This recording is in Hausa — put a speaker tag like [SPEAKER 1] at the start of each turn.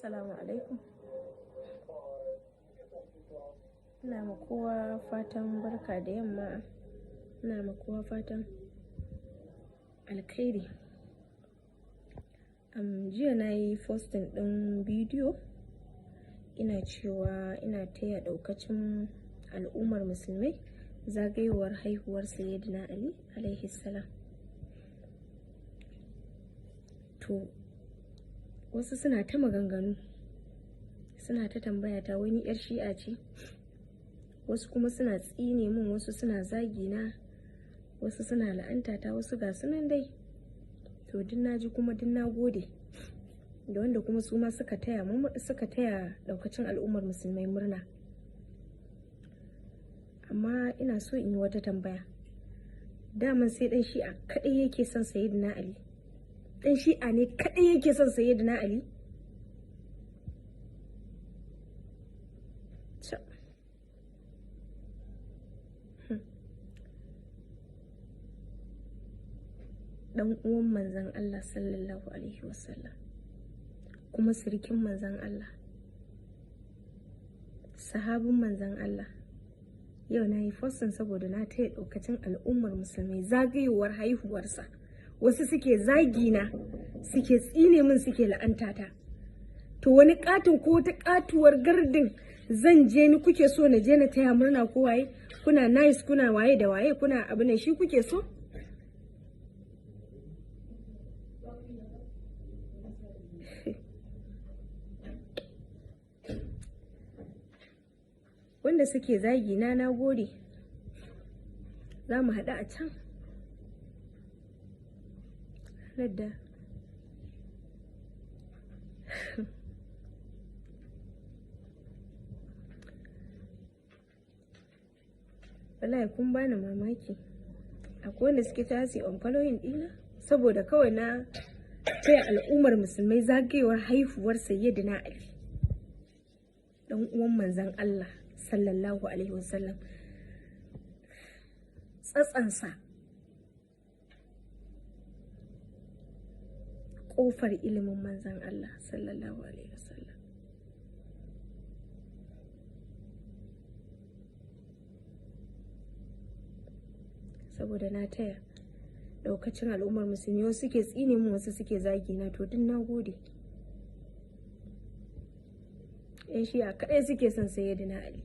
[SPEAKER 1] Assalamu alaikum. Ina ma kowa fatan barka da yamma. Ina ma kowa fatan alkhairi. Jiya na yi posting ɗin bidiyo ina cewa ina taya ɗaukacin al'ummar musulmai zagayowar haihuwar Sayyidina Ali alaihi salam. To wasu suna ta maganganu, suna ta tambaya ta wani yar shi'a ce, wasu kuma suna tsine min, wasu suna zagina, wasu suna la'anta ta, wasu ga sunan dai. To din naji kuma din na gode da wanda kuma su ma suka taya daukacin al'ummar musulmai murna. Amma ina so in yi wata tambaya. Daman sai dan shi'a kadai yake son Sayyidina Ali? Dan shi'a ne kadai yake son Sayyidina Ali? Dan uwan manzon Allah sallallahu alaihi wasallam, kuma sirikin manzon Allah, sahabin manzon Allah. Yau na yi postin saboda na taya ɗaukacin al'ummar musulmai zagayowar haihuwarsa. Wasu suke zagina, suke tsine min, suke la'antata. To wani katon ko wata katuwar gardin zan je ni kuke so na je na taya murna ko waye? Kuna nice, kuna waye da waye, kuna abu ne shi kuke so? Wanda suke zagina na gode. Za mu haɗu a can. Ladda. Wallahi kun bani mamaki. Akwai wanda suke tasi on following ɗina saboda kawai na taya al'ummar musulmai zagayowar haihuwar Sayyidina Ali, dan uwan manzon Allah sallallahu alaihi wasallam, tsatsansa kofar ilimin manzon Allah sallallahu alaihi wasallam. Saboda na taya daukacin al'ummar musulmi, wasu suke tsine mu, wasu suke zagi na, to din na gode. Yan shi'a kadai suke son Sayyidina Ali.